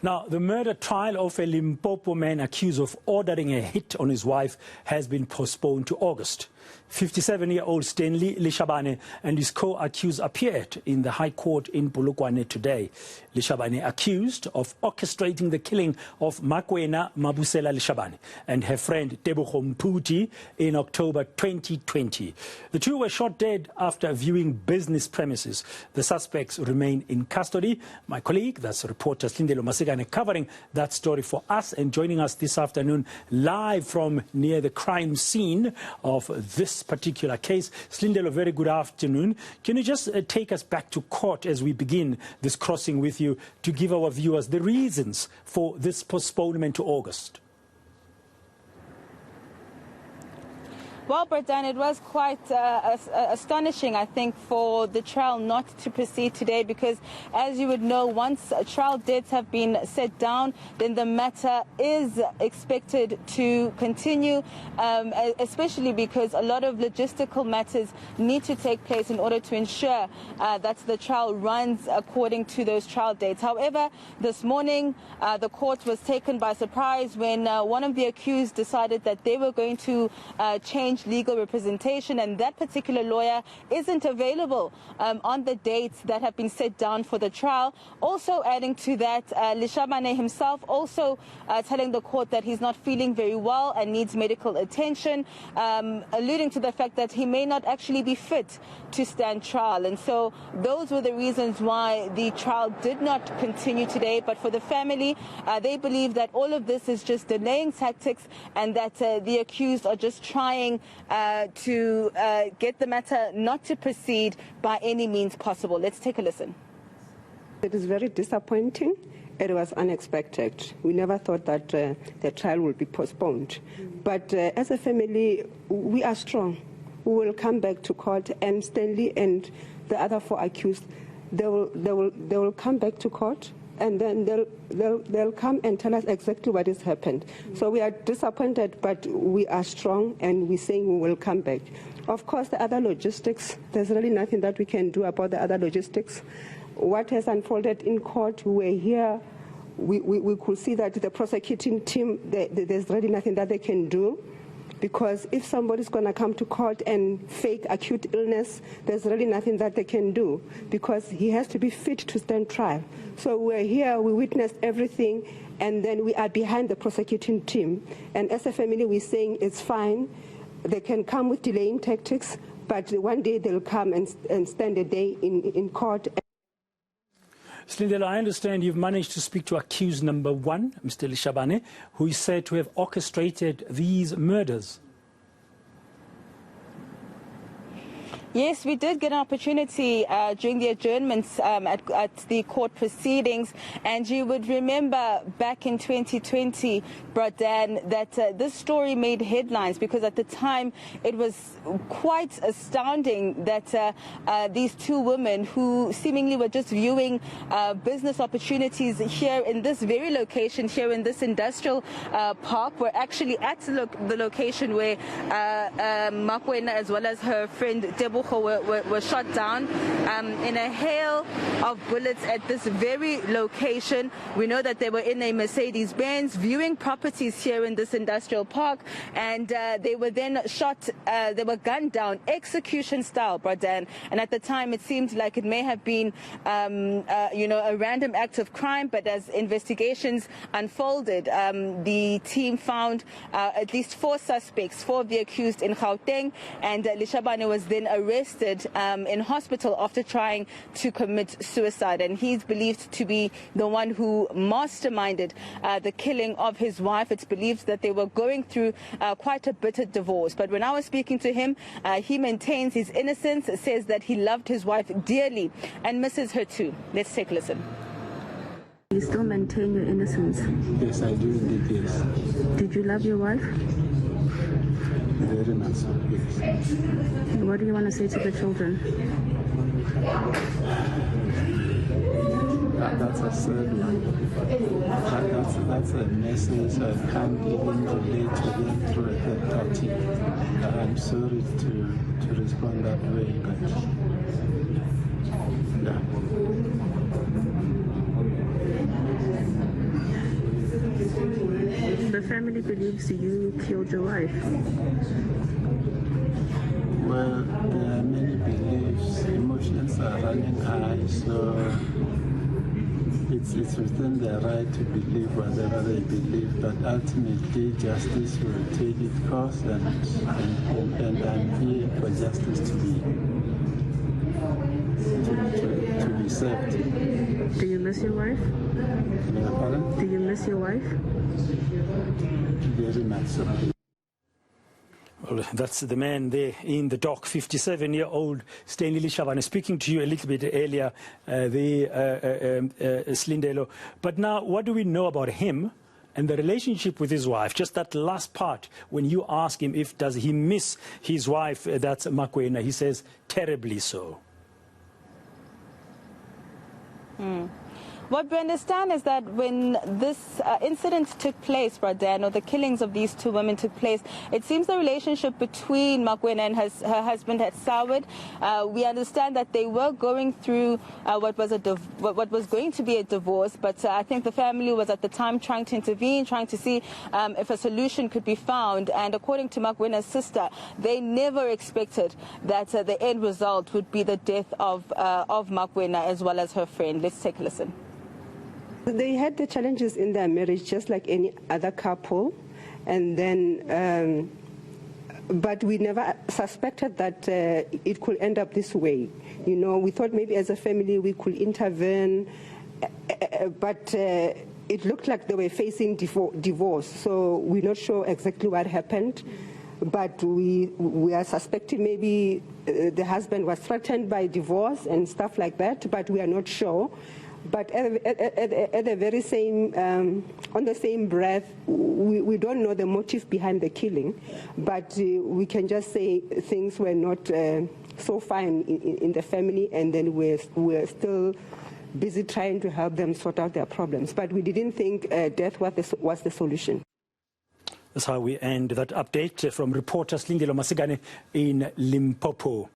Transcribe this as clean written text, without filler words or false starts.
Now, the murder trial of a Limpopo man accused of ordering a hit on his wife has been postponed to August. 57-year-old Stanley Lishabane and his co-accused appeared in the High Court in Polokwane today. Lishabane accused of orchestrating the killing of Makwena Mabusela Lishabane and her friend Tebogo Mputi in October 2020. The two were shot dead after viewing business premises. The suspects remain in custody. My colleague, that's reporter Silindelo Masikane, covering that story for us and joining us this afternoon live from near the crime scene of this particular case. Silindelo, very good afternoon. Can you just take us back to court as we begin this crossing with you to give our viewers the reasons for this postponement to August? Well, Bredan, it was quite astonishing, I think, for the trial not to proceed today because, as you would know, once trial dates have been set down, then the matter is expected to continue, especially because a lot of logistical matters need to take place in order to ensure that the trial runs according to those trial dates. However, this morning, the court was taken by surprise when one of the accused decided that they were going to change legal representation, and that particular lawyer isn't available on the dates that have been set down for the trial. Also adding to that, Lishabane himself also telling the court that he's not feeling very well and needs medical attention, alluding to the fact that he may not actually be fit to stand trial. And so those were the reasons why the trial did not continue today. But for the family, they believe that all of this is just delaying tactics and that the accused are just trying to get the matter not to proceed by any means possible. Let's take a listen. It is very disappointing. It was unexpected. We never thought that the trial would be postponed. But as a family, we are strong. We will come back to court, and Stanley and the other four accused, they will come back to court, and then they'll come and tell us exactly what has happened. So we are disappointed, but we are strong, and we're saying we will come back. Of course, the other logistics, there's really nothing that we can do about the other logistics. What has unfolded in court, we're here, we could see that the prosecuting team, there's really nothing that they can do. Because if somebody's going to come to court and fake acute illness, there's really nothing that they can do because he has to be fit to stand trial. So we're here, we witnessed everything, and then we are behind the prosecuting team. And as a family, we're saying it's fine. They can come with delaying tactics, but one day they'll come and stand a day in court. Silindelo, I understand you've managed to speak to accused number one, Mr. Lishabane, who is said to have orchestrated these murders. Yes, we did get an opportunity during the adjournments at the court proceedings, and you would remember back in 2020, Bredan, that this story made headlines because at the time it was quite astounding that these two women who seemingly were just viewing business opportunities here in this very location, here in this industrial park, were actually at the location where Makwena as well as her friend Tebogo were shot down in a hail of bullets at this very location. We know that they were in a Mercedes-Benz viewing properties here in this industrial park, and they were then shot, they were gunned down, execution style, Bredan. And at the time it seemed like it may have been a random act of crime, but as investigations unfolded, the team found at least 4 suspects, 4 of the accused in Gauteng, and Lishabane was then arrested in hospital after trying to commit suicide. And he's believed to be the one who masterminded the killing of his wife. It's believed that they were going through quite a bitter divorce. But when I was speaking to him, he maintains his innocence, says that he loved his wife dearly and misses her too. Let's take a listen. You still maintain your innocence? Yes, I do indeed, yes. Did you love your wife? Very much so, yes. What do you want to say to the children? That's a sad one. That's a message I can't even relate to them through a third party. I'm sorry to respond that way, but yeah. The family believes you killed your wife. Well, there are many beliefs. Emotions are running high, so it's within their right to believe whatever they believe, but ultimately justice will take its course, and I'm here for justice to be served. Do you miss your wife? Pardon? Do you miss your wife? Very much so. Well, that's the man there in the dock, 57-year-old Stanley Lishabane, speaking to you a little bit earlier, Silindelo. But now, what do we know about him and the relationship with his wife? Just that last part, when you ask him if does he miss his wife, that's Makwena, he says terribly so. What we understand is that when this incident took place, Bradan, or the killings of these two women took place, it seems the relationship between Makwena and her husband had soured. We understand that they were going through what was going to be a divorce, but I think the family was at the time trying to intervene, trying to see if a solution could be found. And according to Makwena's sister, they never expected that the end result would be the death of Makwena as well as her friend. Let's take a listen. They had the challenges in their marriage just like any other couple, and then but we never suspected that it could end up this way. You know, we thought maybe as a family we could intervene, but it looked like they were facing divorce, so we're not sure exactly what happened. But we are suspecting maybe the husband was threatened by divorce and stuff like that, but we are not sure. But at the very same, on the same breath, we don't know the motive behind the killing, but we can just say things were not so fine in the family, and then we're still busy trying to help them sort out their problems. But we didn't think death was the solution. That's how we end that update from reporter Silindelo Masikane in Limpopo.